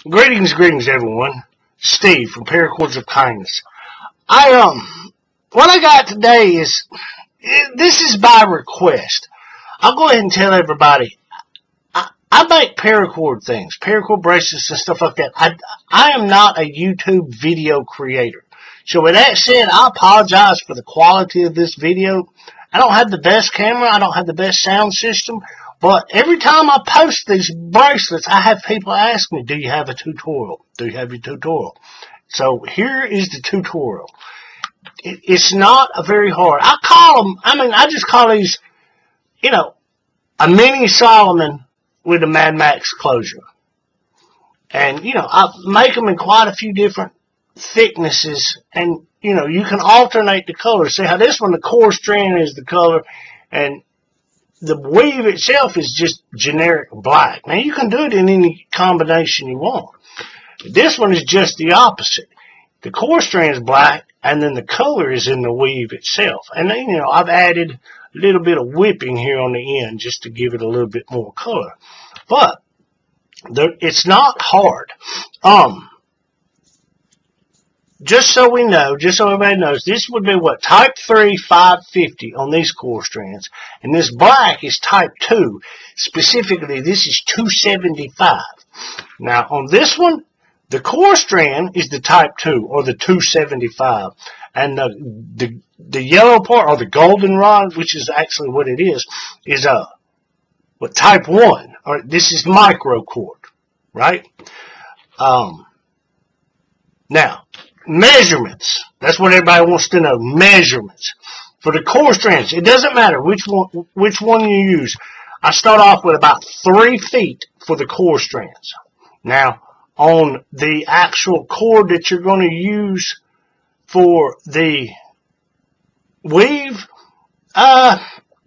Greetings, everyone. Steve from Paracords of Kindness. What I got today is, this is by request. I'll go ahead and tell everybody, I make paracord things, paracord bracelets and stuff like that. I am not a YouTube video creator. So with that said, I apologize for the quality of this video. I don't have the best camera, I don't have the best sound system. But every time I post these bracelets, I have people ask me, do you have a tutorial? Do you have your tutorial? So here is the tutorial. It's not a very hard. I just call these, a mini Solomon with a Mad Max closure. And, I make them in quite a few different thicknesses. And, you can alternate the colors. See how this one, the core strand is the color, and the weave itself is just generic black. Now, you can do it in any combination you want. This one is just the opposite. The core strand is black, and then the color is in the weave itself. And then, I've added a little bit of whipping here on the end just to give it a little bit more color. But it's not hard. Just so we know, just so everybody knows, this would be what? Type 3, 550 on these core strands. And this black is type 2. Specifically, this is 275. Now, on this one, the core strand is the type 2, or the 275. And the yellow part, or the golden rod, which is actually what it is what type 1. Or this is micro cord, right? Now, measurements. That's what everybody wants to know. Measurements. For the core strands, it doesn't matter which one you use. I start off with about 3 feet for the core strands. Now, on the actual cord that you're going to use for the weave,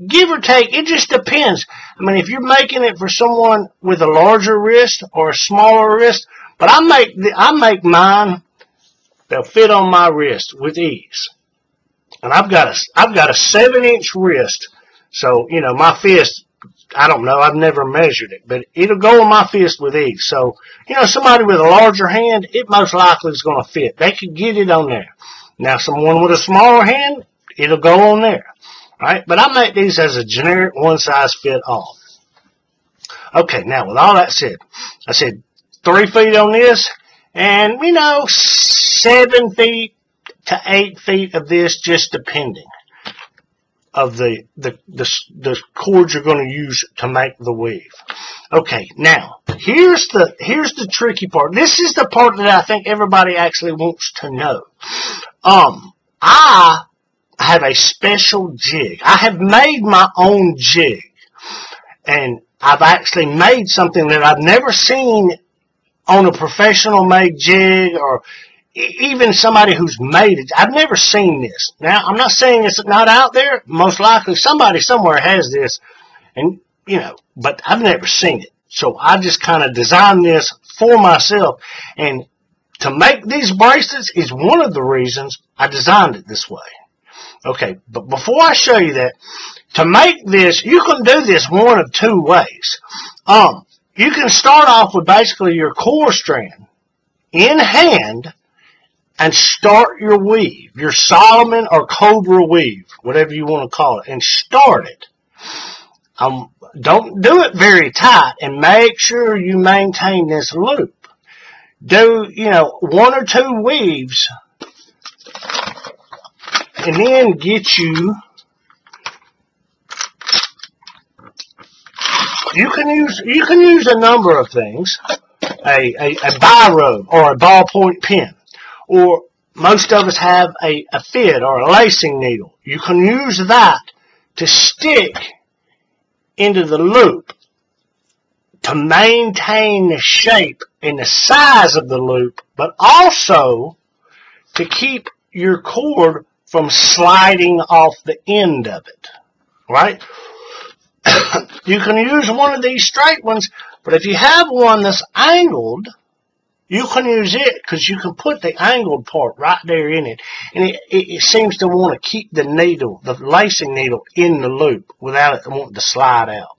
give or take, it just depends. I mean, if you're making it for someone with a larger wrist or a smaller wrist, but I make mine, they'll fit on my wrist with ease. And I've got a 7-inch wrist. So, my fist, I don't know, I've never measured it, but it'll go on my fist with ease. So, somebody with a larger hand, it most likely is going to fit. They can get it on there. Now, someone with a smaller hand, it'll go on there. All right? But I make these as a generic one-size-fit-all. Okay, now, with all that said, I said 3 feet on this, and, 7 feet to 8 feet of this, just depending of the cord you're going to use to make the weave. Okay, now here's the tricky part. This is the part that I think everybody actually wants to know. I have a special jig. I have made my own jig, and I've actually made something that I've never seen on a professional made jig, or even somebody who's made it. I've never seen this. Now, I'm not saying it's not out there. Most likely somebody somewhere has this, and but I've never seen it. So I just kind of designed this for myself, and to make these bracelets is one of the reasons I designed it this way. Okay, but before I show you that, to make this, you can do this one of 2 ways. You can start off with basically your core strand in hand and start your weave, your Solomon or Cobra weave, whatever you want to call it, and start it. Don't do it very tight, and make sure you maintain this loop. Do, 1 or 2 weaves, and then get you, you can use a number of things, a biro or a ballpoint pen, or most of us have a fit or a lacing needle. You can use that to stick into the loop to maintain the shape and the size of the loop, but also to keep your cord from sliding off the end of it, right? You can use one of these straight ones, but if you have one that's angled, you can use it because you can put the angled part right there in it. And it seems to want to keep the needle, the lacing needle, in the loop without it wanting to slide out.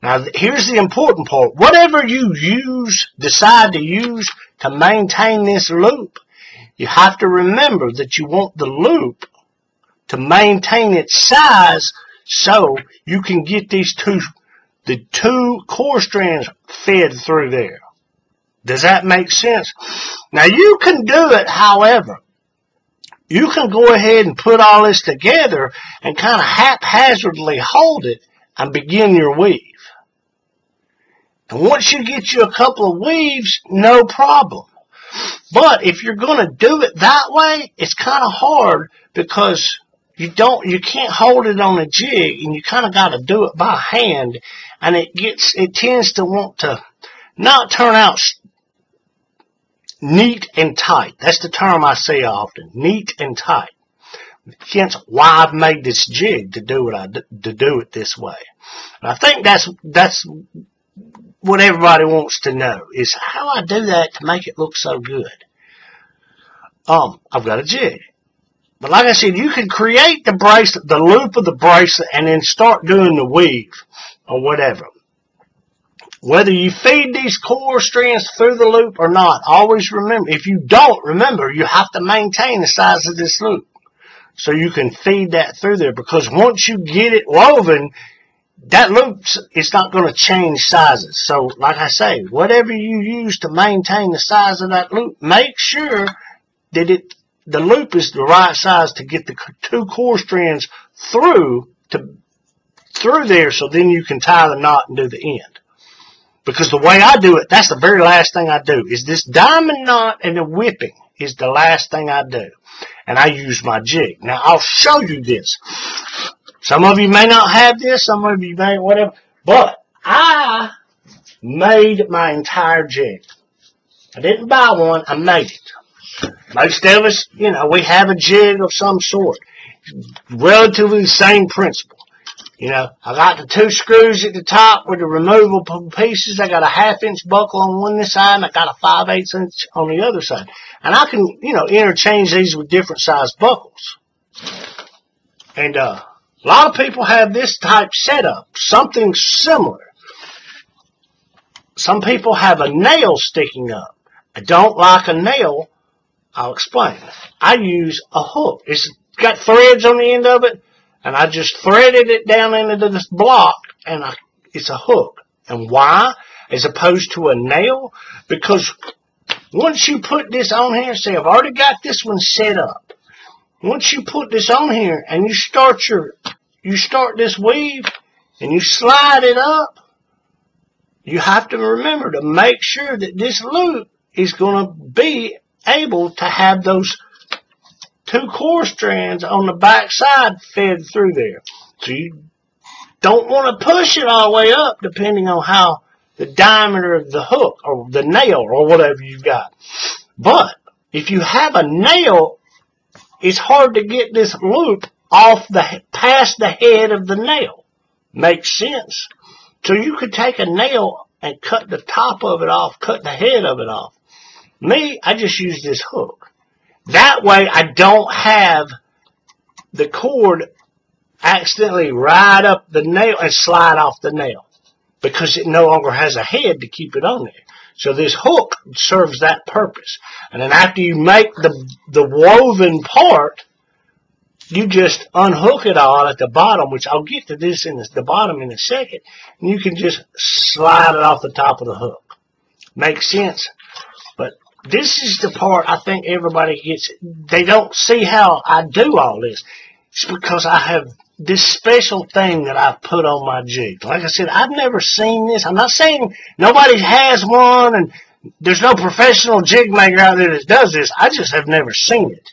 Now, here's the important part. Whatever you decide to use to maintain this loop, you have to remember that you want the loop to maintain its size so you can get the two core strands fed through there. Does that make sense? Now, you can do it, however. You can go ahead and put all this together and kind of haphazardly hold it and begin your weave. And once you get you a couple of weaves, no problem. But if you're going to do it that way, it's kind of hard because you can't hold it on a jig, and you kind of got to do it by hand, and it tends to want to not turn out neat and tight. That's the term I say often, neat and tight. Hence why I've made this jig to do it this way. And I think that's what everybody wants to know, is how I do that to make it look so good. I've got a jig. But like I said, you can create the bracelet, the loop of the bracelet, and then start doing the weave or whatever. Whether you feed these core strands through the loop or not, always remember, if you don't remember, you have to maintain the size of this loop so you can feed that through there, because once you get it woven, that loop is not going to change sizes. So like I say, whatever you use to maintain the size of that loop, make sure that the loop is the right size to get the two core strands through there, so then you can tie the knot and do the end. Because the way I do it, that's the very last thing I do, is this diamond knot and the whipping is the last thing I do. And I use my jig. Now, I'll show you this. Some of you may not have this, some of you may, whatever. But I made my entire jig. I didn't buy one, I made it. Most of us, we have a jig of some sort. Relatively the same principle. I got the 2 screws at the top with the removable pieces. I got a 1/2 inch buckle on one side, and I got a 5/8 inch on the other side. And I can, interchange these with different size buckles. And a lot of people have this type setup, something similar. Some people have a nail sticking up. I don't like a nail. I'll explain. I use a hook. It's got threads on the end of it, and I just threaded it down into this block, and it's a hook. And why? As opposed to a nail? Because once you put this on here, say I've already got this one set up. Once you put this on here and you start this weave and you slide it up, you have to remember to make sure that this loop is going to be able to have those 2 core strands on the back side fed through there. So you don't want to push it all the way up, depending on how the diameter of the hook or the nail or whatever you've got. But if you have a nail, it's hard to get this loop past the head of the nail. Makes sense? So you could take a nail and cut the top of it off, cut the head of it off. Me, I just use this hook. That way I don't have the cord accidentally ride up the nail and slide off the nail, because it no longer has a head to keep it on there. So this hook serves that purpose. And then after you make the woven part, you just unhook it all at the bottom, which I'll get to this in the bottom in a second, and you can just slide it off the top of the hook. Makes sense? But this is the part I think everybody gets. They don't see how I do all this. It's because I have this special thing that I've put on my jig. Like I said, I've never seen this. I'm not saying nobody has one and there's no professional jig maker out there that does this. I just have never seen it.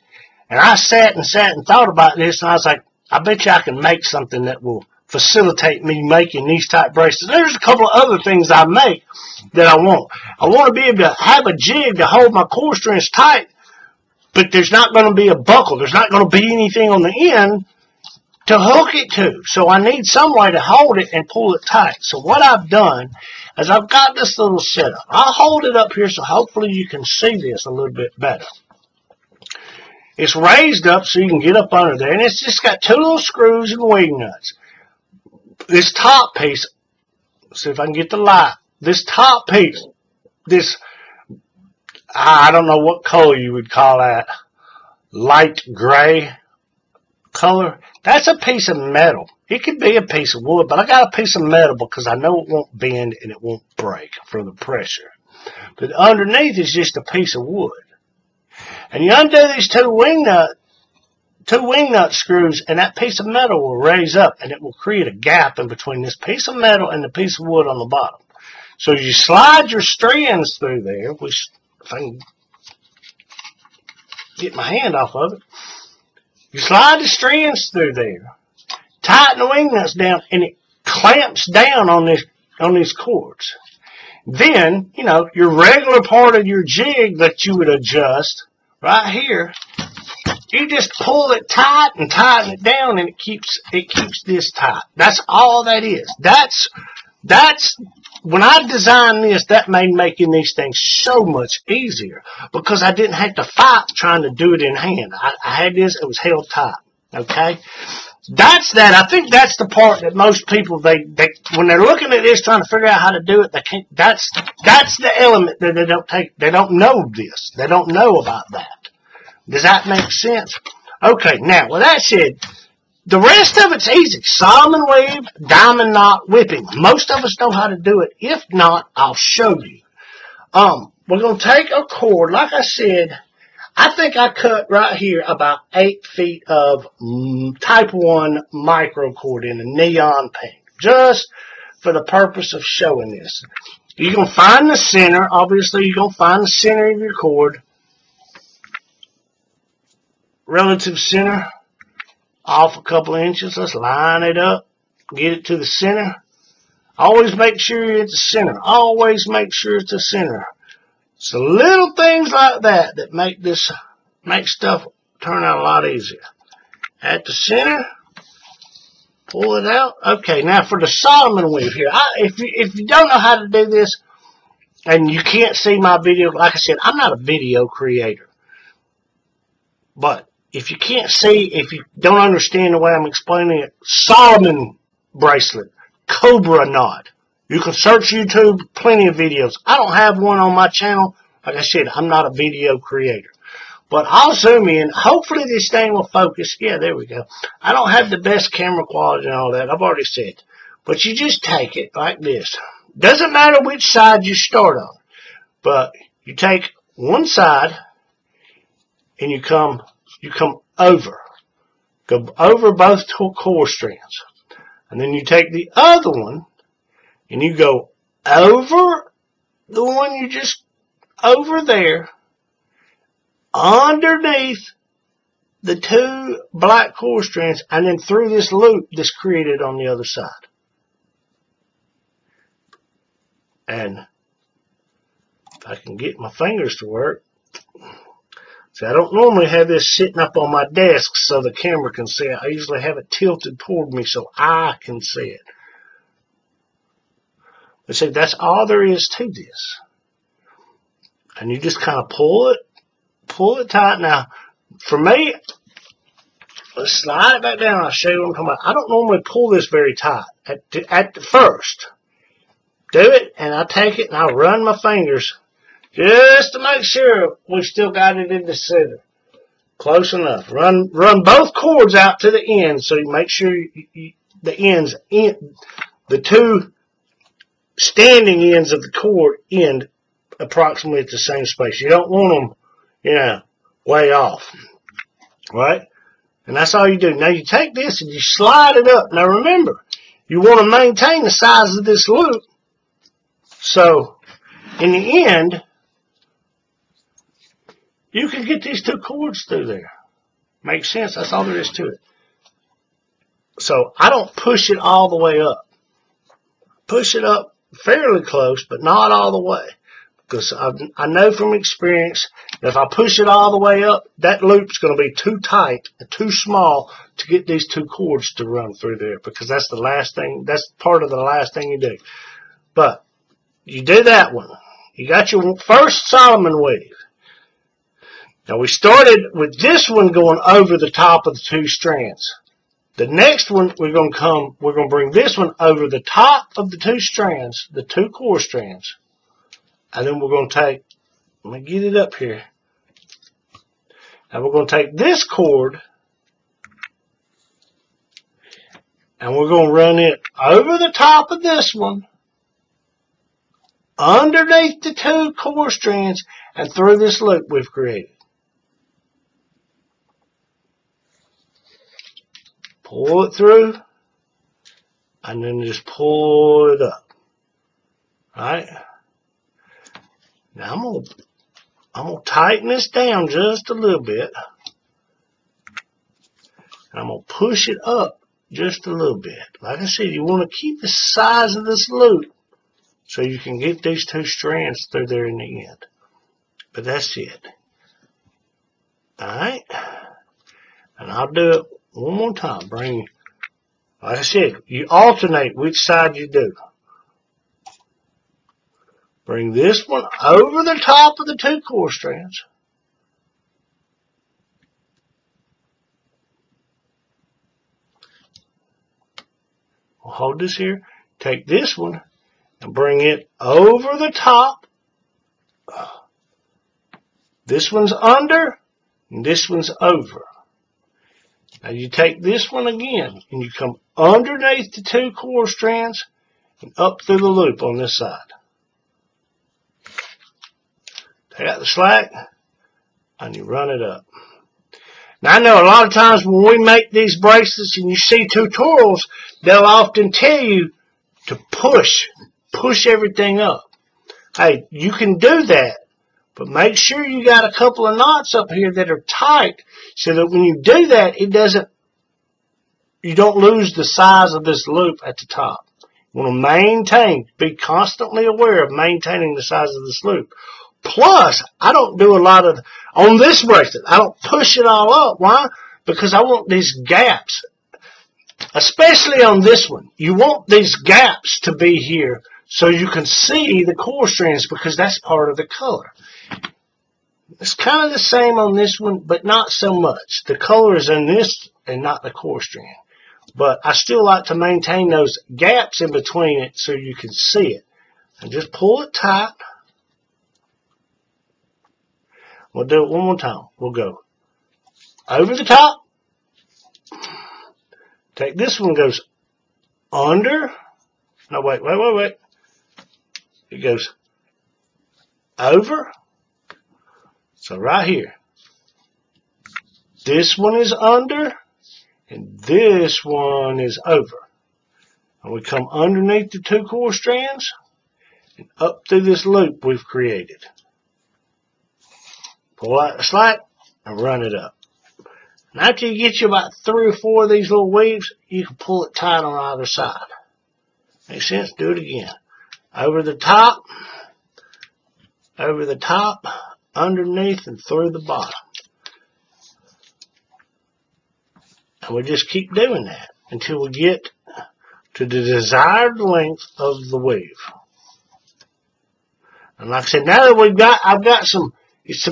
And I sat and thought about this, and I was like, I bet you I can make something that will facilitate me making these type bracelets. There's a couple of other things I make that I want. I want to be able to have a jig to hold my core strands tight, but there's not going to be a buckle. There's not going to be anything on the end to hook it to. So I need some way to hold it and pull it tight. So what I've done is I've got this little setup. I'll hold it up here so hopefully you can see this a little bit better. It's raised up so you can get up under there, and it's just got 2 little screws and wing nuts. This top piece, see if I can get the light. This top piece, this, I don't know what color you would call that, light gray color. That's a piece of metal. It could be a piece of wood, but I got a piece of metal because I know it won't bend and it won't break from the pressure. But underneath is just a piece of wood. And you undo these two wing nut screws, and that piece of metal will raise up, and it will create a gap in between this piece of metal and the piece of wood on the bottom. So you slide your strands through there, which if I can get my hand off of it, you slide the strands through there, tighten the wing nuts down, and it clamps down on these cords. Then, you know, your regular part of your jig that you would adjust right here, you just pull it tight and tighten it down, and it keeps this tight. That's all that is. That's when I designed this, that made making these things so much easier because I didn't have to fight trying to do it in hand. I had this, it was held tight. Okay? That's that. I think that's the part that most people, they when they're looking at this trying to figure out how to do it, they can't, that's the element that they don't know this. They don't know about that. Does that make sense? Okay, now with that said, the rest of it's easy. Solomon weave, diamond knot, whipping. Most of us know how to do it. If not, I'll show you. We're going to take a cord. Like I said, I think I cut right here about 8 feet of type 1 micro cord in a neon pink. Just for the purpose of showing this. You're going to find the center. Obviously, you're going to find the center of your cord. Relative center. Off a couple of inches. Let's line it up. Get it to the center. Always make sure you're at the center. Always make sure it's the center. So little things like that that make stuff turn out a lot easier. At the center. Pull it out. Okay, now for the Solomon weave here. If you don't know how to do this and you can't see my video, like I said, I'm not a video creator. But if you can't see, if you don't understand the way I'm explaining it, Solomon bracelet, Cobra knot. You can search YouTube, plenty of videos. I don't have one on my channel. Like I said, I'm not a video creator. But I'll zoom in. Hopefully this thing will focus. Yeah, there we go. I don't have the best camera quality and all that. I've already said. But you just take it like this. Doesn't matter which side you start on. But you take one side and you come over. Go over both core strands. And then you take the other one and you go over the one you just over there, underneath the 2 black core strands, and then through this loop that's created on the other side. And if I can get my fingers to work. See, I don't normally have this sitting up on my desk so the camera can see it. I usually have it tilted toward me so I can see it. But see, that's all there is to this. And you just kind of pull it tight. Now, for me, let's slide it back down. I'll show you what I'm talking about. I don't normally pull this very tight at the first. Do it, and I take it and I run my fingers just to make sure we still got it in the center. Close enough. Run both cords out to the end so you make sure the ends, the 2 standing ends of the cord end approximately at the same space. You don't want them, way off. Right? And that's all you do. Now you take this and you slide it up. Now remember, you want to maintain the size of this loop. So, in the end, you can get these 2 cords through there. Makes sense? That's all there is to it. So, I don't push it all the way up. Push it up fairly close, but not all the way. Because I know from experience that if I push it all the way up, that loop's going to be too tight and too small to get these 2 cords to run through there. Because that's the last thing, that's part of the last thing you do. But, you do that one. You got your first Solomon weave. Now we started with this one going over the top of the 2 strands. The next one, we're going to bring this one over the top of the two strands, the two core strands. And then we're going to take, let me get it up here. And we're going to take this cord and we're going to run it over the top of this one, underneath the two core strands, and through this loop we've created. Pull it through, and then just pull it up. Alright? Now I'm gonna tighten this down just a little bit. And I'm gonna push it up just a little bit. Like I said, you want to keep the size of this loop so you can get these two strands through there in the end. But that's it. Alright? And I'll do it one more time. Like I said, you alternate which side you do. Bring this one over the top of the two core strands. We'll hold this here. Take this one and bring it over the top. This one's under and this one's over. Now you take this one again and you come underneath the two core strands and up through the loop on this side. Take out the slack and you run it up. Now I know a lot of times when we make these bracelets and you see tutorials, they'll often tell you to push everything up. Hey, you can do that, but make sure you got a couple of knots up here that are tight so that when you do that, you don't lose the size of this loop at the top. You want to be constantly aware of maintaining the size of this loop. Plus, I don't do a lot of, on this bracelet, I don't push it all up. Why? Because I want these gaps, especially on this one. You want these gaps to be here so you can see the core strands because that's part of the color. It's kind of the same on this one, but not so much. The color is in this and not the core strand. But I still like to maintain those gaps in between it so you can see it. And just pull it tight. We'll do it one more time. We'll go over the top. Take this one, goes under. No, wait. It goes over. So right here. This one is under. And this one is over. And we come underneath the two core strands and up through this loop we've created. Pull out the slack and run it up. And after you get you about 3 or 4 of these little weaves, you can pull it tight on either side. Make sense? Do it again. Over the top, underneath, and through the bottom. And we just keep doing that until we get to the desired length of the weave. And like I said, now that I've got some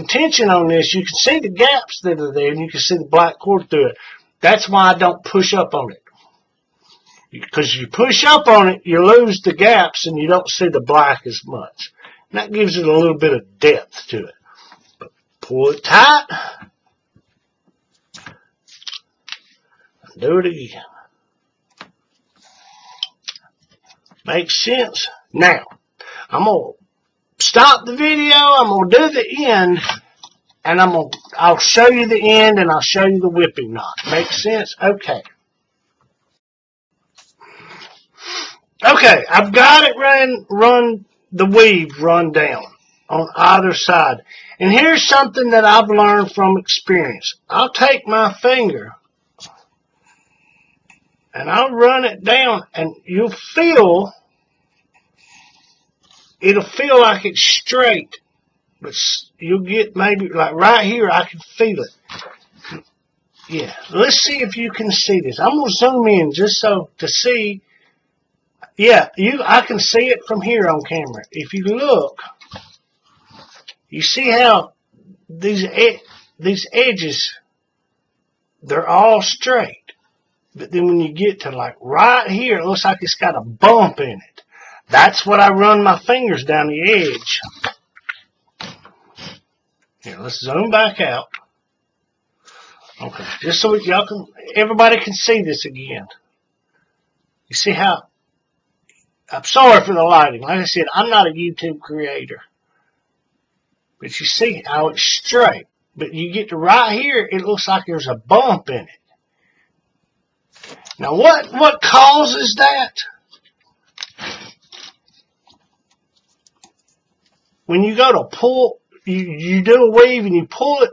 tension on this, you can see the gaps that are there and you can see the black cord through it. That's why I don't push up on it. Because you push up on it, you lose the gaps and you don't see the black as much. And that gives it a little bit of depth to it. But pull it tight. Do it again. Makes sense? Now, I'm going to stop the video. I'm going to do the end. And I'll show you the end and I'll show you the whipping knot. Makes sense? Okay. Okay, I've got it the weave run down on either side. And here's something that I've learned from experience. I'll take my finger and I'll run it down, and it'll feel like it's straight, but you'll get maybe like right here, I can feel it. Yeah, let's see if you can see this. I'm gonna zoom in just so to see. Yeah, I can see it from here on camera. If you look, you see how these edges, they're all straight. But then when you get to like right here, it looks like it's got a bump in it. That's what I run my fingers down the edge. Here, let's zoom back out. Okay, just so y'all can, everybody can see this again. You see how, I'm sorry for the lighting. Like I said, I'm not a YouTube creator. But you see how it's straight. But you get to right here, it looks like there's a bump in it. Now what causes that? When you go to pull, you do a weave and you pull it,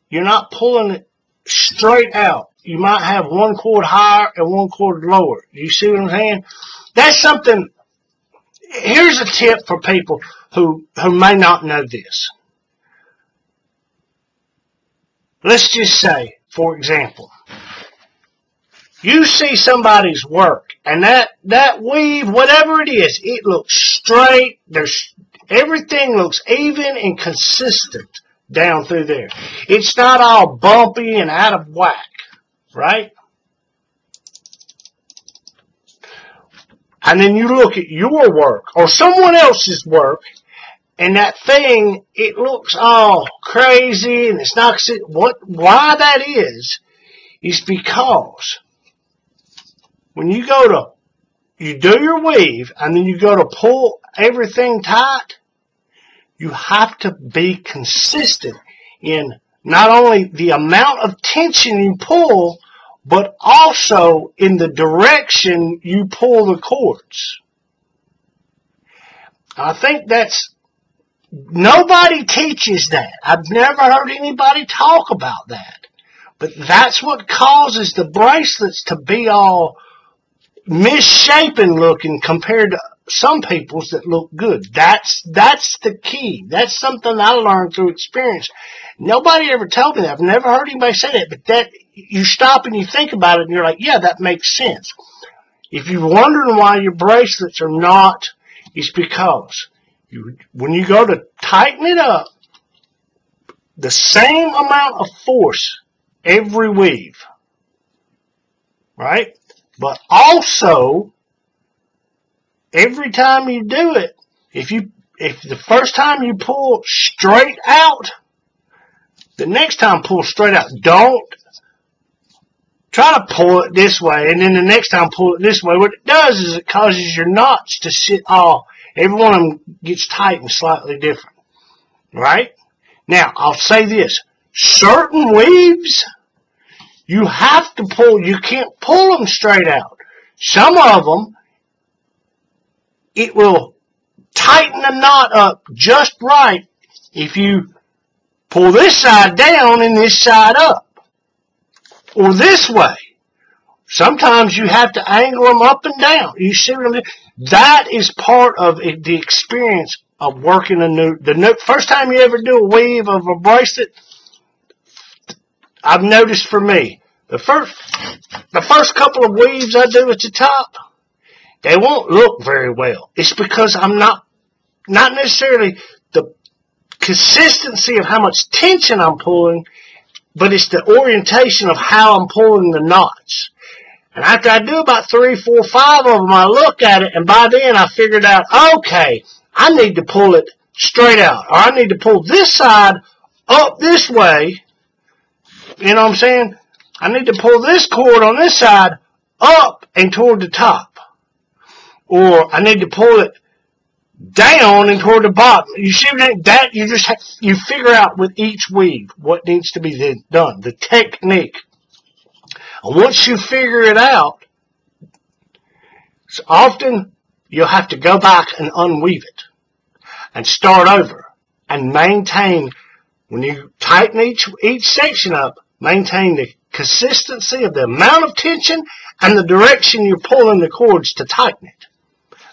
you're not pulling it straight out. You might have one cord higher and one cord lower. You see what I'm saying? That's something. Here's a tip for people who may not know this. Let's just say, for example, you see somebody's work and that weave, whatever it is, it looks straight. Everything looks even and consistent down through there. It's not all bumpy and out of whack, right? And then you look at your work or someone else's work, and that thing, it looks all crazy and it's not. Why that is because when you you do your weave and then you go to pull everything tight, you have to be consistent in not only the amount of tension you pull, but also in the direction you pull the cords. I think nobody teaches that. I've never heard anybody talk about that. But that's what causes the bracelets to be all misshapen looking compared to some people's that look good. That's the key. That's something I learned through experience. Nobody ever told me that. I've never heard anybody say that. But that you stop and you think about it and you're like, yeah, that makes sense. If you're wondering why your bracelets are not, it's because when you go to tighten it up, the same amount of force every weave, right? But also, every time you do it, if the first time you pull straight out, the next time pull straight out. Don't try to pull it this way, and then the next time pull it this way. What it does is it causes your knots to sit all. Every one of them gets tightened slightly different, right? Now, I'll say this. Certain weaves, you have to pull. You can't pull them straight out. Some of them, it will tighten the knot up just right if you pull this side down and this side up. Or this way. Sometimes you have to angle them up and down. You see what I'm doing? That is part of the experience of working the first time you ever do a weave of a bracelet, I've noticed for me, the first couple of weaves I do at the top, they won't look very well. It's because I'm not necessarily the consistency of how much tension I'm pulling, but it's the orientation of how I'm pulling the knots. And after I do about 3, 4, 5 of them, I look at it, and by then I figured out, okay, I need to pull it straight out, or I need to pull this side up this way. You know what I'm saying? I need to pull this cord on this side up and toward the top. Or I need to pull it down and toward the bottom. You see that? You figure out with each weave what needs to be done, the technique. And once you figure it out, so often you'll have to go back and unweave it and start over and maintain, when you tighten each section up, maintain the consistency of the amount of tension and the direction you're pulling the cords to tighten it.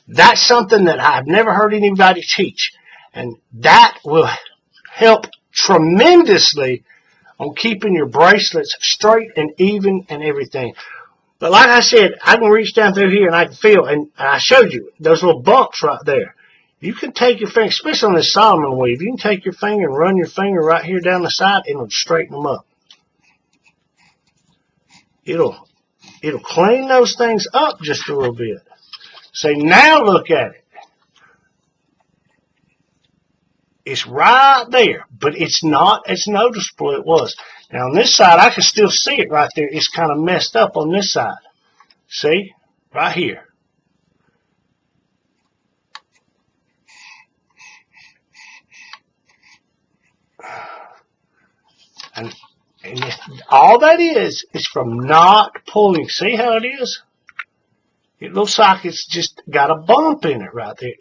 That's something that I've never heard anybody teach. And that will help tremendously on keeping your bracelets straight and even and everything. But like I said, I can reach down through here and I can feel, and I showed you those little bumps right there. You can take your finger, especially on this Solomon weave, you can take your finger and run your finger right here down the side and it'll straighten them up. It'll clean those things up just a little bit. See, now look at it. It's right there, but it's not as noticeable as it was. Now on this side, I can still see it right there. It's kind of messed up on this side. See? Right here. And all that is from not pulling. See how it is? It looks like it's just got a bump in it right there.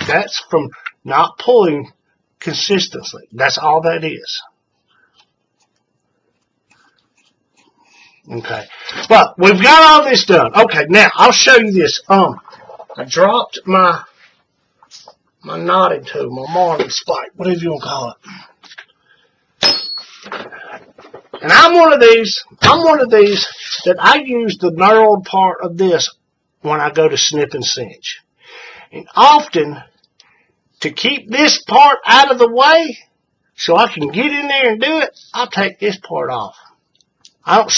That's from not pulling consistently. That's all that is. Okay. But we've got all this done. Okay, now I'll show you this. I dropped my knotting tool, my marling spike, whatever you want to call it. And I'm one of these that I use the knurled part of this when I go to snip and cinch. And often, to keep this part out of the way, so I can get in there and do it, I'll take this part off. I don't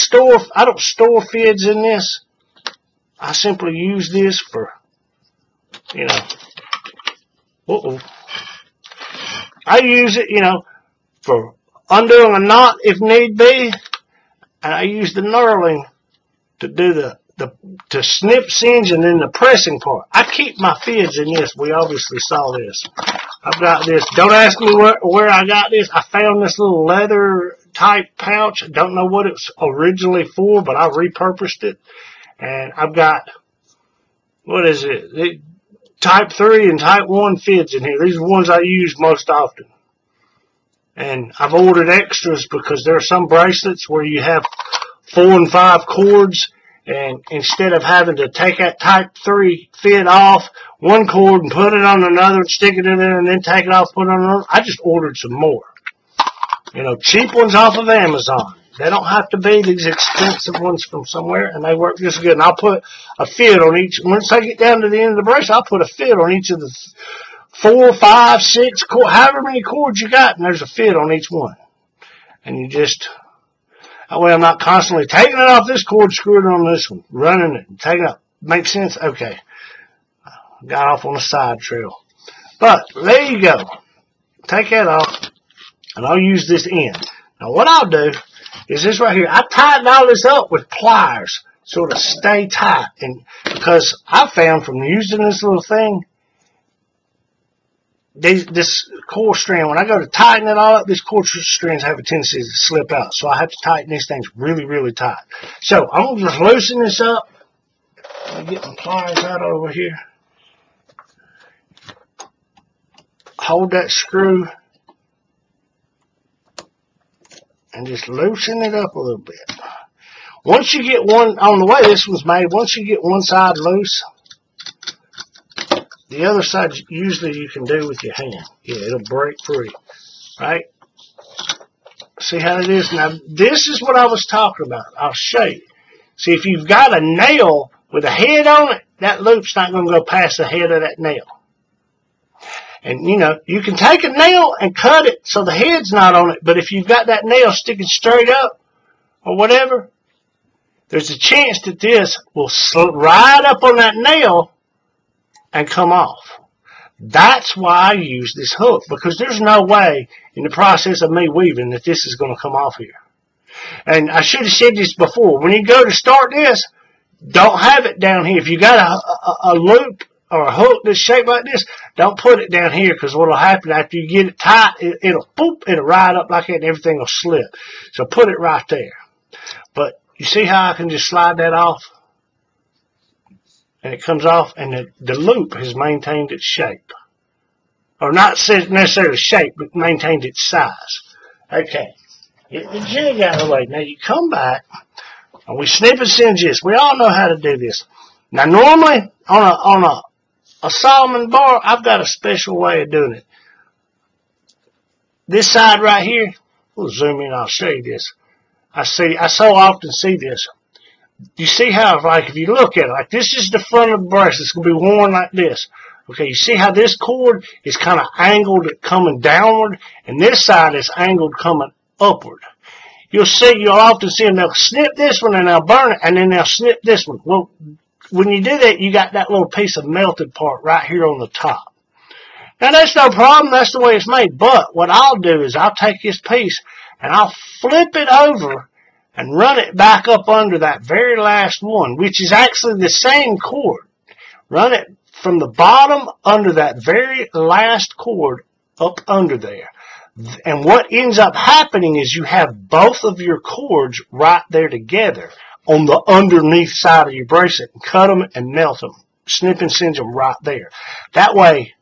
store fids in this. I simply use this for, you know, I use it, you know, for undoing a knot if need be, and I use the knurling to do to snip, singe, and then the pressing part. I keep my fids in this. We obviously saw this. I've got this. Don't ask me where I got this. I found this little leather type pouch. I don't know what it's originally for, but I repurposed it. And I've got, what is it? Type 3 and Type 1 fids in here. These are the ones I use most often. And I've ordered extras because there are some bracelets where you have 4 and 5 cords, and instead of having to take that Type 3 fid off one cord and put it on another and stick it in there and then take it off, put it on another, I just ordered some more. You know, cheap ones off of Amazon. They don't have to be these expensive ones from somewhere, and they work just good. And I'll put a fid on each. Once I get down to the end of the bracelet, I'll put a fid on each of the 4, 5, 6, however many cords you got, and there's a fid on each one. And you just, that way I'm not constantly taking it off this cord, screwing it on this one, running it, and taking it up. Makes sense? Okay. Got off on a side trail. But, there you go. Take that off, and I'll use this end. Now, what I'll do is this right here. I tighten all this up with pliers so it'll stay tight. And because I found from using this little thing, this core strand, when I go to tighten it all up, these core strands have a tendency to slip out. So I have to tighten these things really, really tight. So I'm going to just loosen this up. Let me get my pliers out over here. Hold that screw and just loosen it up a little bit. Once you get one, on the way this one's made, once you get one side loose, the other side usually you can do with your hand. Yeah, it'll break free. Right? See how it is? Now, this is what I was talking about. I'll show you. See, if you've got a nail with a head on it, that loop's not going to go past the head of that nail. And, you know, you can take a nail and cut it so the head's not on it, but if you've got that nail sticking straight up or whatever, there's a chance that this will slip right up on that nail and come off. That's why I use this hook, because there's no way in the process of me weaving that this is going to come off here. And I should have said this before. When you go to start this, don't have it down here. If you got a loop or a hook that's shaped like this, don't put it down here, because what will happen after you get it tight, it'll ride up like that and everything will slip. So put it right there. But you see how I can just slide that off? And it comes off, and the loop has maintained its shape. Or not necessarily shape, but maintained its size. Okay. Get the jig out of the way. Now you come back, and we snip and singe this. We all know how to do this. Now normally, on a Solomon bar, I've got a special way of doing it. This side right here, we'll zoom in, I'll show you this. I so often see this. You see how, like, if you look at it, like this is the front of the bracelet, it's going to be worn like this. Okay, you see how this cord is kind of angled coming downward, and this side is angled coming upward. you'll often see them, they'll snip this one and they'll burn it, and then they'll snip this one. Well, when you do that, you got that little piece of melted part right here on the top. Now, that's no problem. That's the way it's made. But what I'll do is I'll take this piece and I'll flip it over and run it back up under that very last one, which is actually the same cord. Run it from the bottom under that very last cord up under there. And what ends up happening is you have both of your cords right there together on the underneath side of your bracelet, and cut them and melt them. Snip and singe them right there. That way,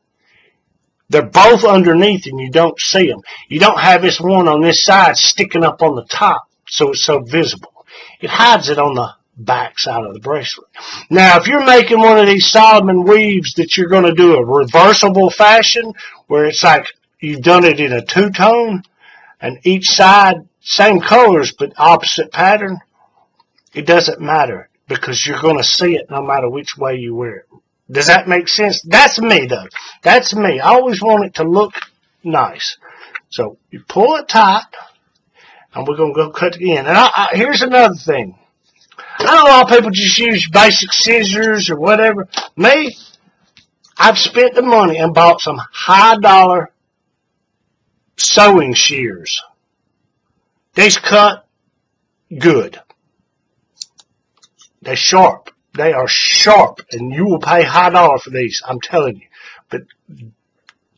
they're both underneath and you don't see them. You don't have this one on this side sticking up on the top so it's so visible. It hides it on the back side of the bracelet. Now, if you're making one of these Solomon weaves that you're going to do a reversible fashion, where it's like you've done it in a two-tone, and each side, same colors but opposite pattern, it doesn't matter because you're going to see it no matter which way you wear it. Does that make sense? That's me, though. That's me. I always want it to look nice. So you pull it tight, and we're going to go cut it in. And here's another thing. I know a lot of people just use basic scissors or whatever. Me, I've spent the money and bought some high-dollar sewing shears. These cut good. They're sharp. They are sharp, and you will pay high dollar for these, I'm telling you. But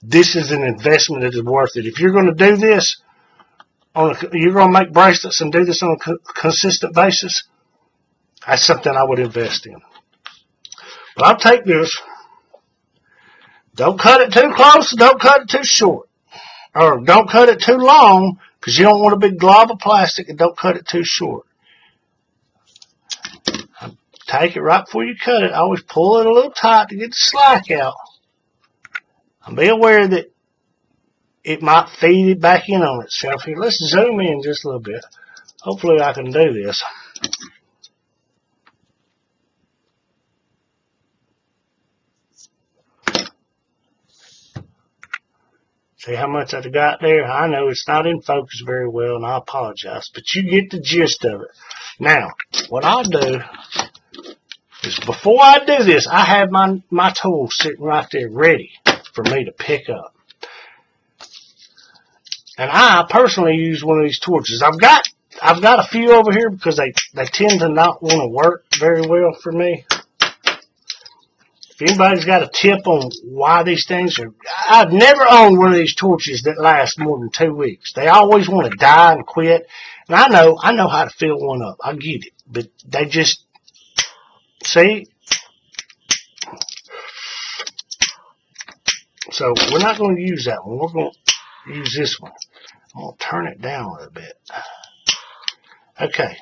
this is an investment that is worth it. If you're going to do this, you're going to make bracelets and do this on a consistent basis, that's something I would invest in. But I'll take this. Don't cut it too close, don't cut it too short. Or don't cut it too long, because you don't want a big glob of plastic, and don't cut it too short. Take it right before you cut it. Always pull it a little tight to get the slack out. And be aware that it might feed it back in on itself. Here, let's zoom in just a little bit. Hopefully I can do this. See how much I've got there? I know it's not in focus very well, and I apologize, but you get the gist of it. Now, what I'll do is before I do this, I have my tool sitting right there ready for me to pick up. And I personally use one of these torches. I've got a few over here because they tend to not want to work very well for me. If anybody's got a tip on why these things are... I've never owned one of these torches that lasts more than 2 weeks. They always want to die and quit. And I know how to fill one up. I get it. But they just... See? So we're not going to use that one. We're going to use this one. I'm going to turn it down a little bit. Okay.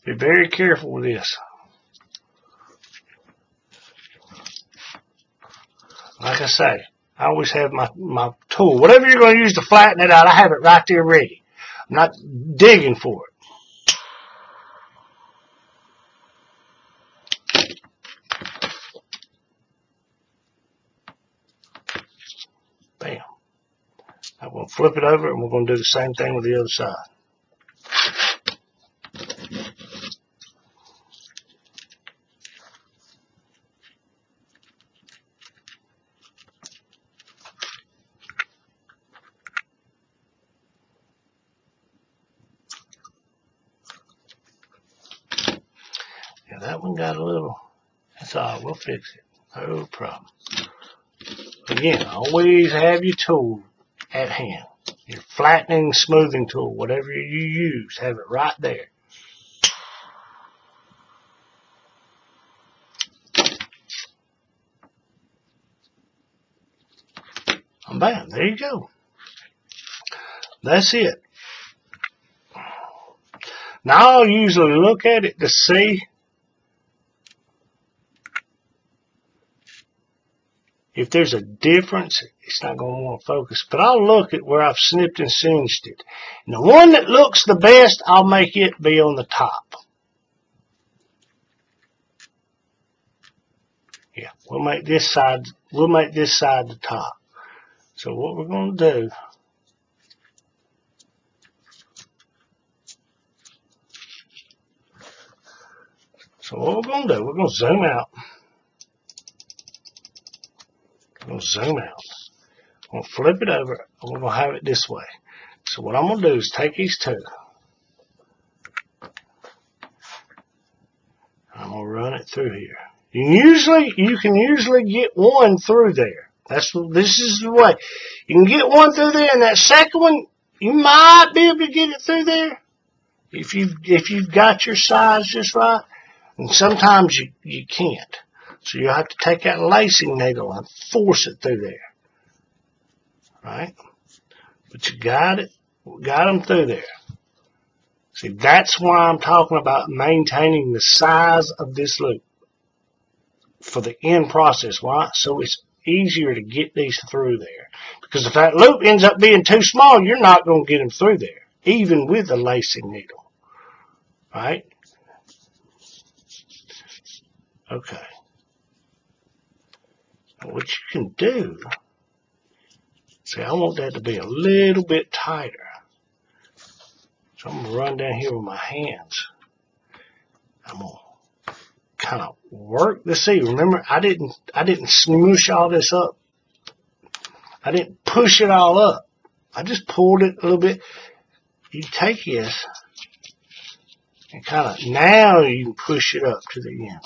Be very careful with this. Like I say, I always have my tool. Whatever you're going to use to flatten it out, I have it right there ready. I'm not digging for it. Bam. I'm going to flip it over and we're going to do the same thing with the other side. Yeah, that one got a little, that's all right, we'll fix it. No problem. Again, always have your tool at hand. Your flattening, smoothing tool, whatever you use, have it right there. And bam, there you go. That's it. Now I'll usually look at it to see if there's a difference. It's not going to want to focus, but I'll look at where I've snipped and singed it. And the one that looks the best, I'll make it be on the top. Yeah, we'll make this side the top. So what we're going to do, So what we're going to do, we're going to zoom out. We're going to zoom out. We're going to flip it over, and we're going to have it this way. So what I'm going to do is take these two. I'm going to run it through here. You can usually get one through there. This is the way. You can get one through there, and that second one, you might be able to get it through there if you've got your size just right. And sometimes you can't. So you have to take that lacing needle and force it through there. Right? But you got them through there. See, that's why I'm talking about maintaining the size of this loop for the end process. Why? So it's easier to get these through there. Because if that loop ends up being too small, you're not going to get them through there, even with the lacing needle. Right? Okay. Now what you can do, see, I want that to be a little bit tighter. So I'm going to run down here with my hands. I'm going to kind of work the seed. Remember, I didn't smoosh all this up. I didn't push it all up. I just pulled it a little bit. You take this and kind of, now you can push it up to the end.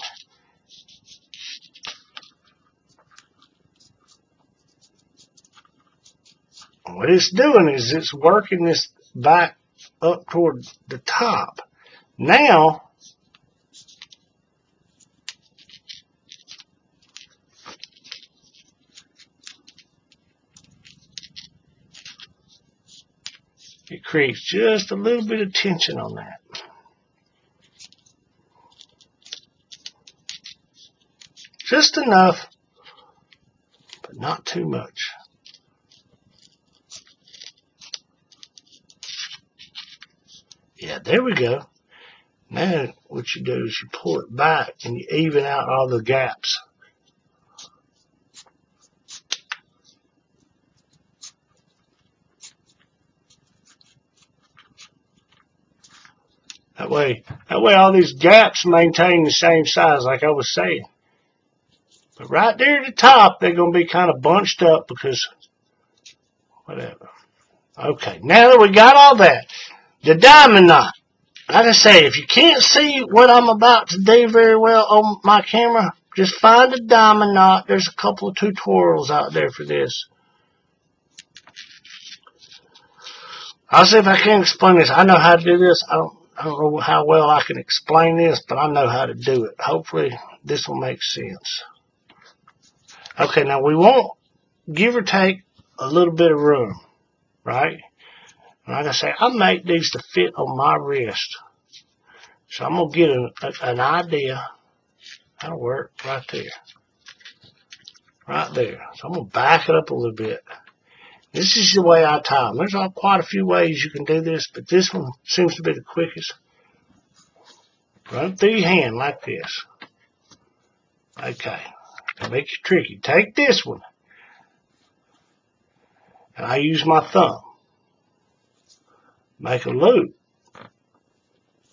And what it's doing is it's working this back up toward the top. Now, it creates just a little bit of tension on that. Just enough, but not too much. Yeah, there we go. Now what you do is you pull it back and you even out all the gaps. That way all these gaps maintain the same size like I was saying. But right there at the top, they're going to be kind of bunched up because whatever. Okay, now that we got all that, the diamond knot. Like I say, if you can't see what I'm about to do very well on my camera, just find a diamond knot. There's a couple of tutorials out there for this. I'll see if I can explain this. I know how to do this. I don't know how well I can explain this, but I know how to do it. Hopefully this will make sense. Okay, now we want, give or take, a little bit of room, right? Like I say, I make these to fit on my wrist. So I'm going to get an idea. That'll work right there. Right there. So I'm going to back it up a little bit. This is the way I tie them. There's quite a few ways you can do this, but this one seems to be the quickest. Run it through your hand like this. Okay. To make it tricky, take this one. And I use my thumb. Make a loop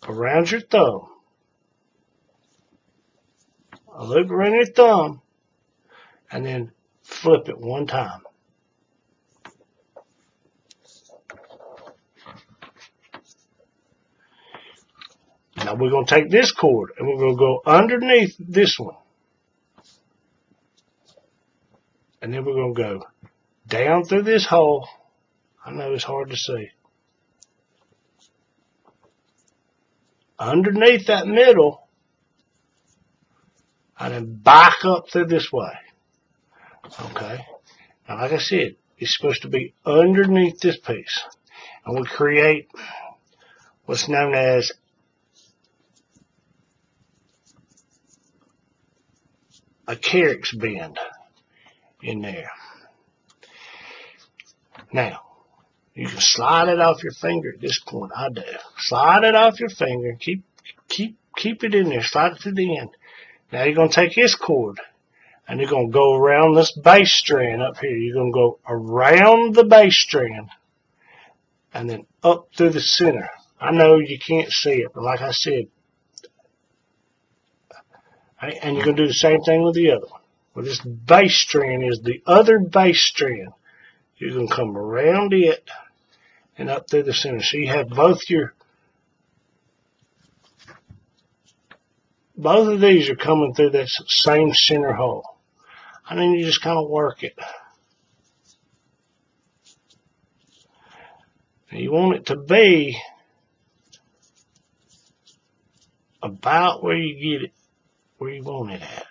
around your thumb. A loop around your thumb. And then flip it one time. Now we're going to take this cord and we're going to go underneath this one. And then we're going to go down through this hole. I know it's hard to see. Underneath that middle. And then back up through this way. Okay. Now like I said, it's supposed to be underneath this piece. And we create what's known as a carex bend in there. Now, you can slide it off your finger at this point. I do. Slide it off your finger. Keep it in there. Slide it to the end. Now you're going to take this cord and you're going to go around this base strand up here. You're going to go around the base strand and then up through the center. I know you can't see it, but like I said, Right? And you're going to do the same thing with the other one. Well, this base strand is the other base strand. You're going to come around it and up through the center. So you have both of these are coming through that same center hole. And then you just kind of work it. Now you want it to be about where you get it, where you want it at.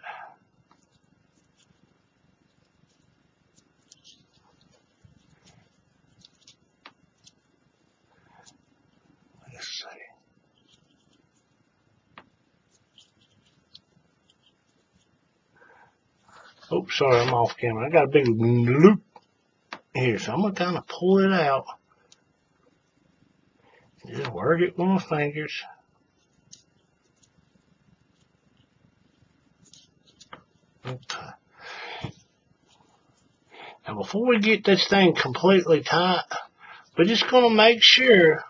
Let's see. Oops, sorry, I'm off camera. I got a big loop here, so I'm going to kind of pull it out. Just work it with my fingers. Okay. Now, before we get this thing completely tight, we're just going to make sure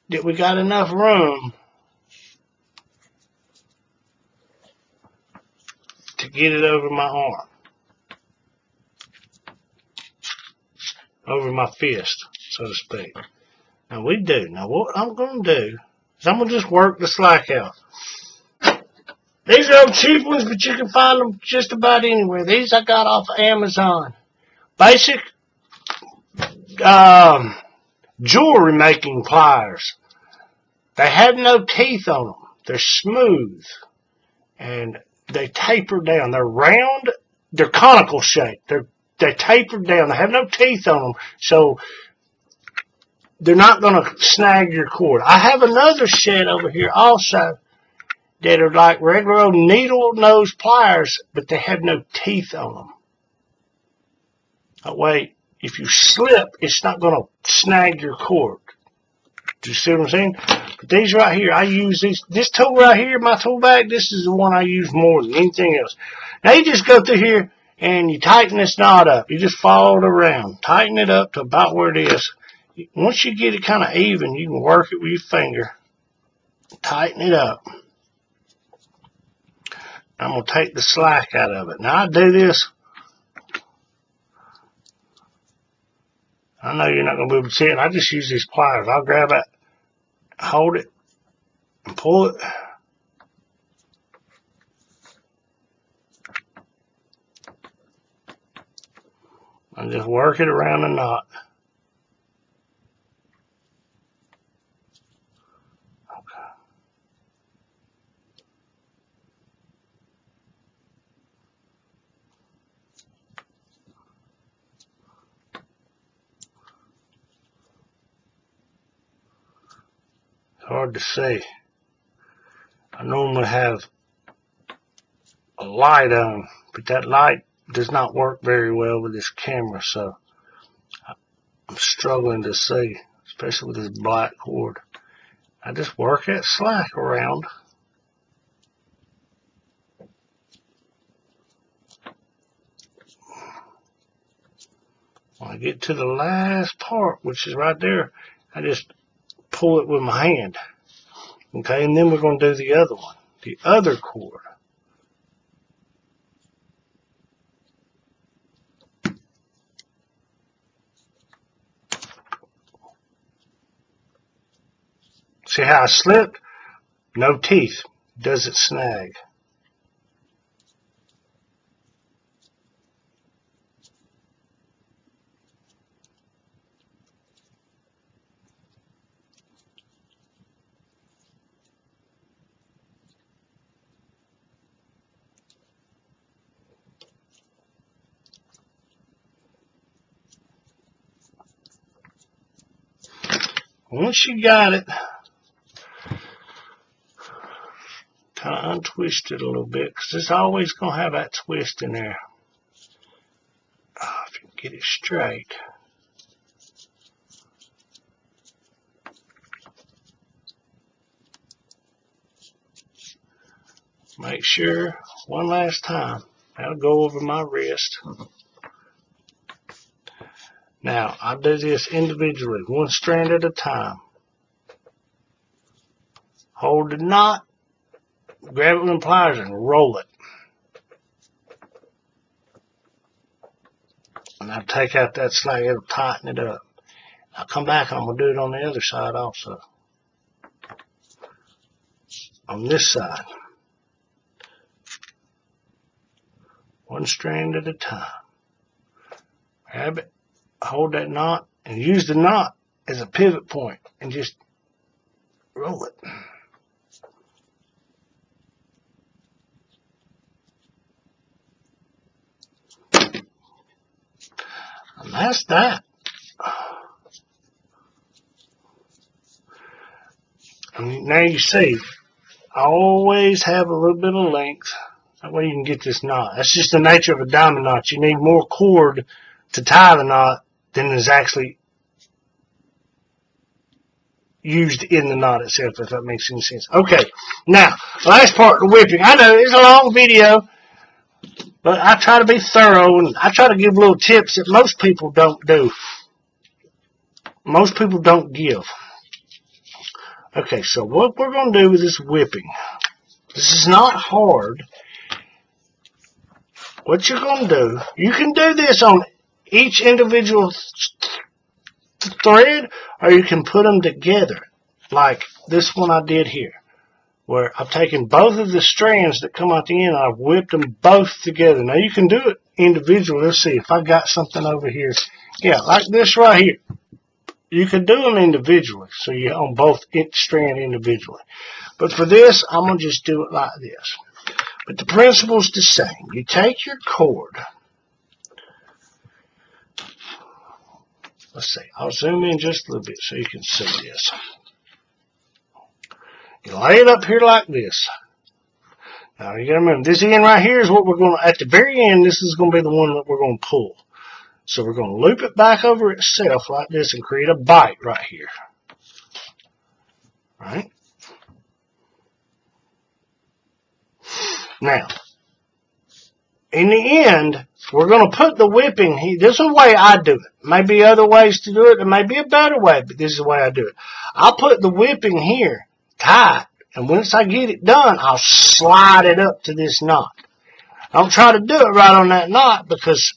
that we got enough room to get it over my arm, over my fist, so to speak. Now we do. Now what I'm going to do is I'm going to just work the slack out. These are old cheap ones, but you can find them just about anywhere. These I got off of Amazon. Basic jewelry making pliers. They have no teeth on them. They're smooth. And they taper down. They're round. They're conical shaped. They're tapered down. They have no teeth on them. So they're not going to snag your cord. I have another set over here also that are like regular old needle nose pliers, but they have no teeth on them. That way, if you slip, it's not going to snag your cord. Do you see what I'm saying? But these right here, I use these. This tool right here, my tool bag, this is the one I use more than anything else. Now you just go through here and you tighten this knot up. You just follow it around. Tighten it up to about where it is. Once you get it kind of even, you can work it with your finger. Tighten it up. I'm going to take the slack out of it. Now I do this. I know you're not going to be able to see it. I just use these pliers. I'll grab it, hold it, and pull it. And just work it around the knot. Hard to see. I normally have a light on, but that light does not work very well with this camera, so I'm struggling to see, especially with this black cord. I just work that slack around. When I get to the last part, which is right there, I just pull it with my hand. Okay, and then we're going to do the other one, the other cord. See how I slipped? No teeth. Does it snag? Once you got it, kind of untwist it a little bit, because it's always going to have that twist in there. If you can get it straight. Make sure, one last time, that'll go over my wrist. Now, I do this individually, one strand at a time. Hold the knot, grab it with the pliers and roll it. And I'll take out that slag, it'll tighten it up. I'll come back and I'm going to do it on the other side also. On this side. One strand at a time. Grab it, hold that knot, and use the knot as a pivot point and just roll it. And that's that. And now you see, always have a little bit of length. That way you can get this knot. That's just the nature of a diamond knot. You need more cord to tie the knot than is actually used in the knot itself, if that makes any sense. Okay, now, last part, the whipping. I know it's a long video, but I try to be thorough, and I try to give little tips that most people don't do. Most people don't give. Okay, so what we're going to do with this whipping, this is not hard. What you're going to do, you can do this on each individual thread, or you can put them together, like this one I did here, where I've taken both of the strands that come out the end, and I've whipped them both together. Now you can do it individually. Let's see if I got something over here. Yeah, like this right here. You can do them individually, so you on both strand individually. But for this, I'm going to just do it like this. But the principle's the same. You take your cord. Let's see. I'll zoom in just a little bit so you can see this. You lay it up here like this. Now you got to remember, this end right here is what we're going to, at the very end, this is going to be the one that we're going to pull. So we're going to loop it back over itself like this and create a bite right here. Right? Now, in the end, we're going to put the whipping here. This is the way I do it. Maybe other ways to do it. There may be a better way, but this is the way I do it. I'll put the whipping here tight, and once I get it done, I'll slide it up to this knot. I don't try to do it right on that knot because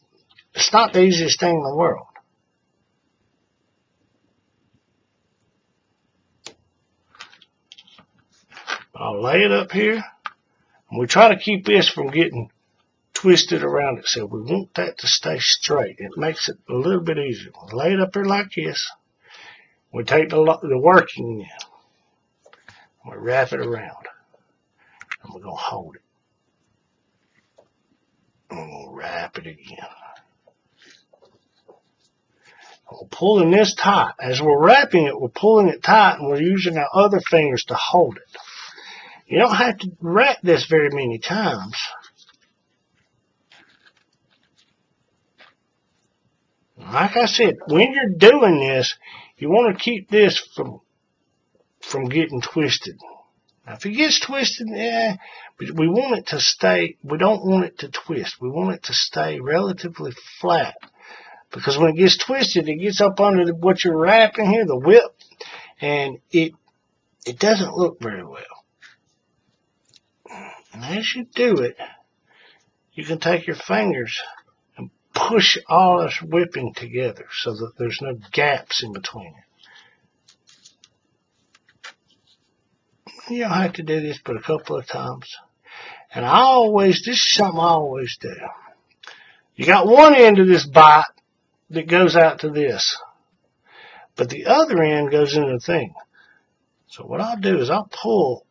it's not the easiest thing in the world. I'll lay it up here. And we try to keep this from getting twisted around itself. We want that to stay straight. It makes it a little bit easier. We'll lay it up here like this. We take the working in. We wrap it around. And we're going to hold it. And we're going to wrap it again. We're pulling this tight. As we're wrapping it, we're pulling it tight, and we're using our other fingers to hold it. You don't have to wrap this very many times. Like I said, when you're doing this, you want to keep this from getting twisted. Now, if it gets twisted, yeah, but we want it to stay, we don't want it to twist. We want it to stay relatively flat. Because when it gets twisted, it gets up under what you're wrapping here, the whip, and it doesn't look very well. And as you do it, you can take your fingers and push all this whipping together so that there's no gaps in between it. You don't have to do this but a couple of times. And this is something I always do. You got one end of this bite that goes out to this, but the other end goes into the thing. So what I'll do is I'll pull.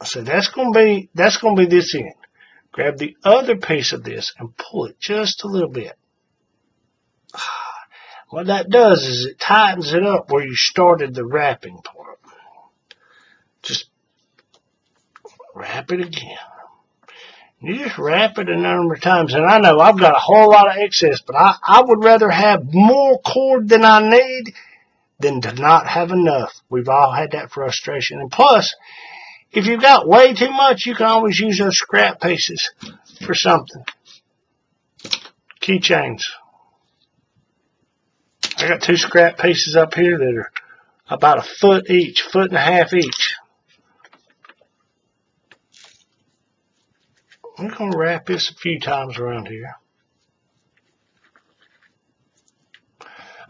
So that's going to be this end. Grab the other piece of this and pull it just a little bit. What that does is it tightens it up where you started the wrapping part. Just wrap it again. You just wrap it a number of times. And I know I've got a whole lot of excess, but I would rather have more cord than I need than to not have enough. We've all had that frustration. And plus, if you've got way too much, you can always use those scrap pieces for something. Keychains. I got 2 scrap pieces up here that are about a foot each, 1.5 feet each. going to wrap this a few times around here.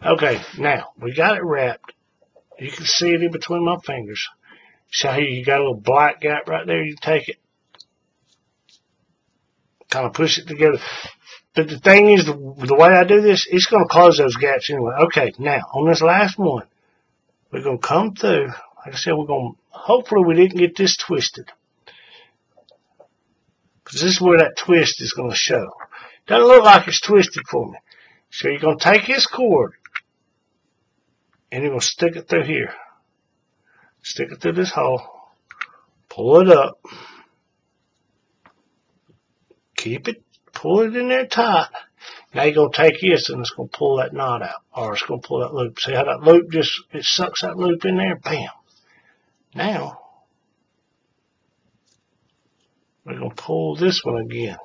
Okay, now we got it wrapped. You can see it in between my fingers. See how you got a little black gap right there? You take it, kind of push it together. But the thing is, the way I do this, it's going to close those gaps anyway. Okay, now on this last one, we're going to come through. Like I said, we're going to, hopefully we didn't get this twisted, because this is where that twist is going to show. Doesn't look like it's twisted for me. So you're going to take this cord, and you're going to stick it through here. Stick it through this hole. Pull it up. Keep it. Pull it in there tight. Now you're going to take this and it's going to pull that knot out. Or it's going to pull that loop. See how that loop just, it sucks that loop in there? Bam. Now, we're going to pull this one again.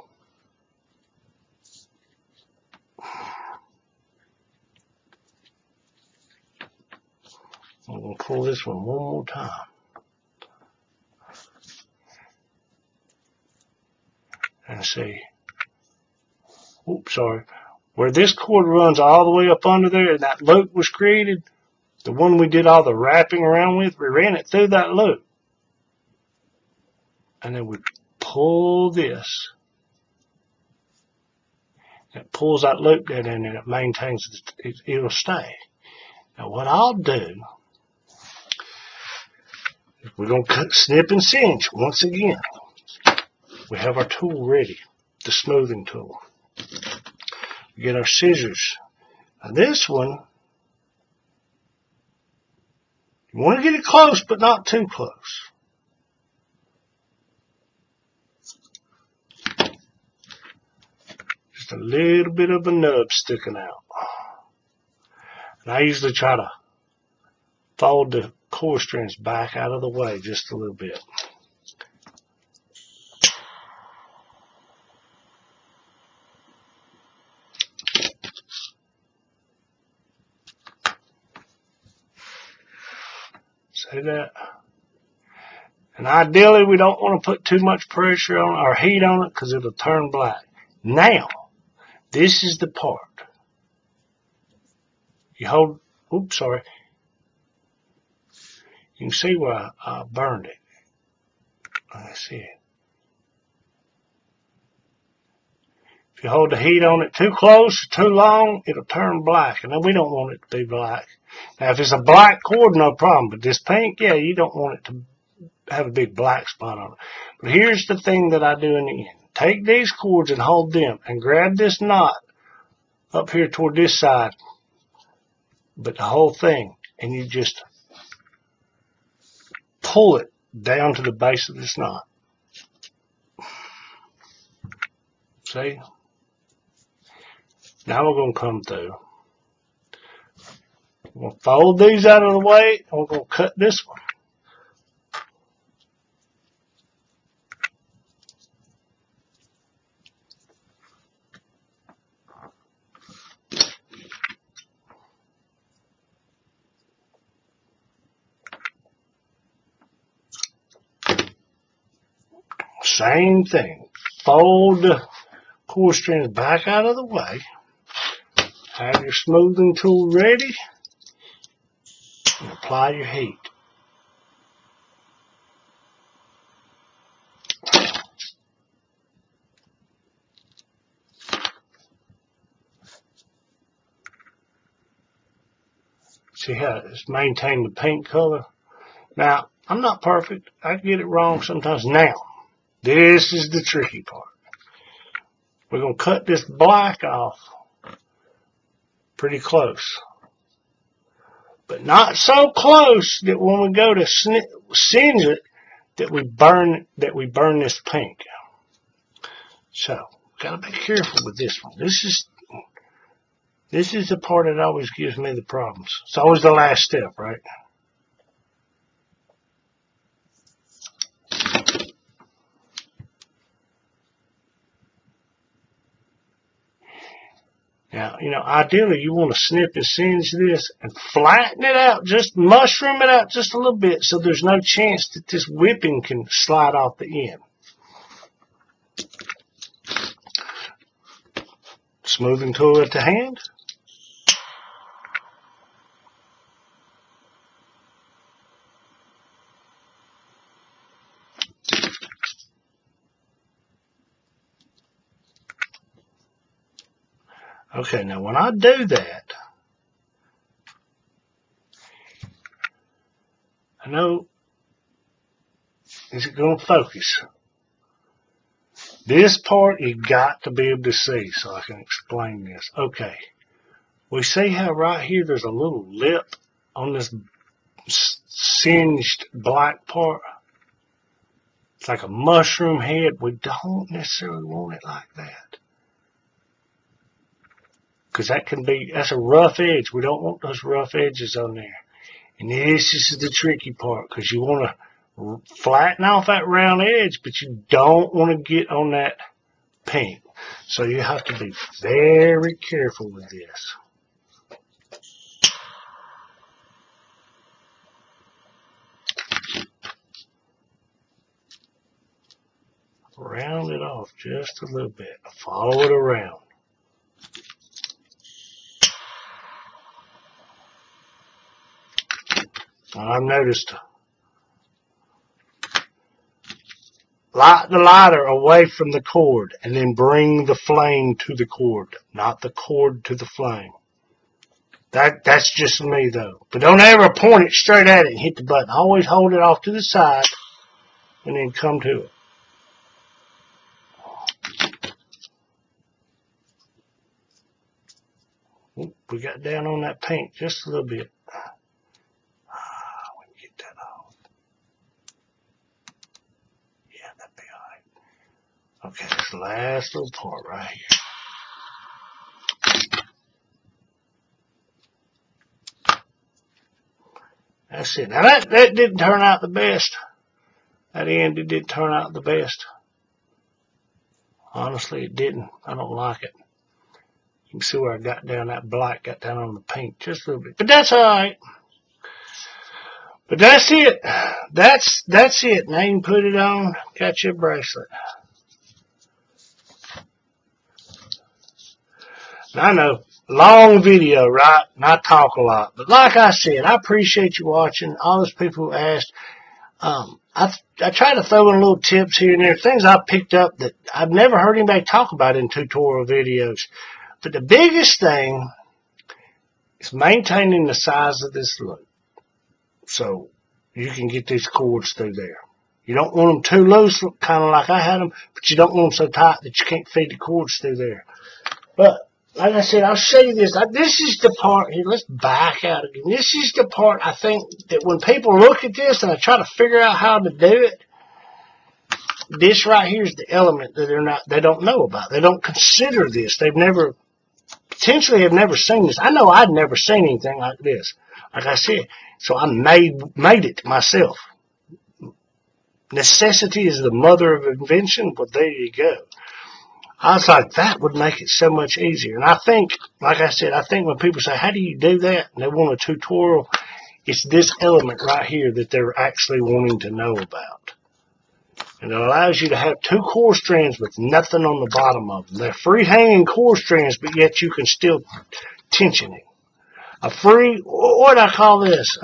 I'm going to pull this one more time. And see. Oops, sorry. Where this cord runs all the way up under there and that loop was created, the one we did all the wrapping around with, we ran it through that loop. And then we pull this. It pulls that loop down in and it maintains, it'll stay. Now what I'll do, we're going to snip and cinch once again. We have our tool ready, the smoothing tool. We get our scissors. Now this one, you want to get it close, but not too close. Just a little bit of a nub sticking out. And I usually try to fold the core strands back out of the way just a little bit. See that? And ideally we don't want to put too much pressure on or heat on it because it'll turn black. Now, this is the part. You hold, oops, sorry. You can see where I burned it. I see it. If you hold the heat on it too close, too long, it'll turn black. And then we don't want it to be black. Now, if it's a black cord, no problem. But this pink, yeah, you don't want it to have a big black spot on it. But here's the thing that I do in the end. Take these cords and hold them and grab this knot up here toward this side. But the whole thing, and you just pull it down to the base of this knot. See? Now we're going to come through. We're going to fold these out of the way, and we're going to cut this one. Same thing. Fold the core strands back out of the way. Have your smoothing tool ready. And apply your heat. See how it's maintained the pink color? Now, I'm not perfect. I get it wrong sometimes. Now, this is the tricky part. We're going to cut this black off pretty close. But not so close that when we go to singe it, that we burn this pink. So, gotta be careful with this one. This is the part that always gives me the problems. It's always the last step, right? Now, you know, ideally you want to snip and singe this and flatten it out, just mushroom it out just a little bit so there's no chance that this whipping can slide off the end. Smoothing tool at the hand. Okay, now when I do that, I know, is it going to focus? This part you got to be able to see so I can explain this. Okay, we see how right here there's a little lip on this singed black part. It's like a mushroom head. We don't necessarily want it like that, because that's a rough edge. We don't want those rough edges on there. And this is the tricky part, because you want to flatten off that round edge, but you don't want to get on that pink. So you have to be very careful with this. Round it off just a little bit. Follow it around. I've noticed, light the lighter away from the cord and then bring the flame to the cord, not the cord to the flame. That's just me though. But don't ever point it straight at it and hit the button. Always hold it off to the side and then come to it. We got down on that paint just a little bit. We can get that off. Yeah, that'd be all right. Okay, this last little part right here. That's it. Now that didn't turn out the best. That end, it didn't turn out the best. Honestly, it didn't. I don't like it. You can see where I got down that black, got down on the paint just a little bit. But that's all right. But that's it. That's it. Now you can put it on. Got your bracelet. Now, I know, long video, right? And I talk a lot. But like I said, I appreciate you watching. All those people who asked. I try to throw in little tips here and there, things I picked up that I've never heard anybody talk about in tutorial videos. But the biggest thing is maintaining the size of this loop, so you can get these cords through there. You don't want them too loose, kind of like I had them, but you don't want them so tight that you can't feed the cords through there. But like I said, I'll show you this. This is the part here. Let's back out again. This is the part I think that when people look at this and I try to figure out how to do it, this right here is the element that they don't know about. They don't consider this. They've never, potentially have never seen this. I know I'd never seen anything like this. Like I said, so I made it myself. Necessity is the mother of invention. Well, there you go. I was like, that would make it so much easier. And I think, like I said, I think when people say, how do you do that? And they want a tutorial, it's this element right here that they're actually wanting to know about. And it allows you to have two core strands with nothing on the bottom of them. They're free-hanging core strands, but yet you can still tension it. A free, what do I call this?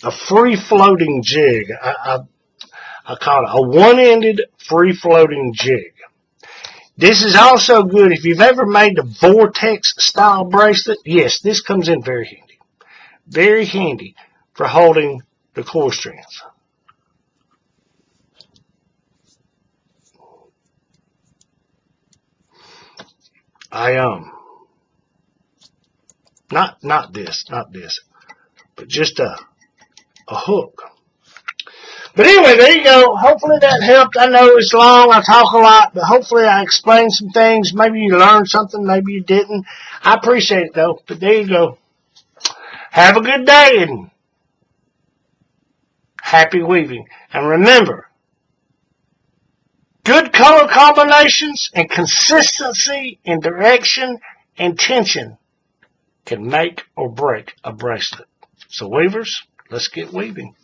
A free-floating jig. I call it a one-ended free-floating jig. This is also good if you've ever made the vortex-style bracelet. Yes, this comes in very handy. Very handy for holding the core strands. Not this, but just a hook. But anyway, there you go. Hopefully that helped. I know it's long. I talk a lot, but hopefully I explained some things. Maybe you learned something. Maybe you didn't. I appreciate it, though. But there you go. Have a good day and happy weaving. And remember, good color combinations and consistency in direction and tension can make or break a bracelet. So weavers, let's get weaving.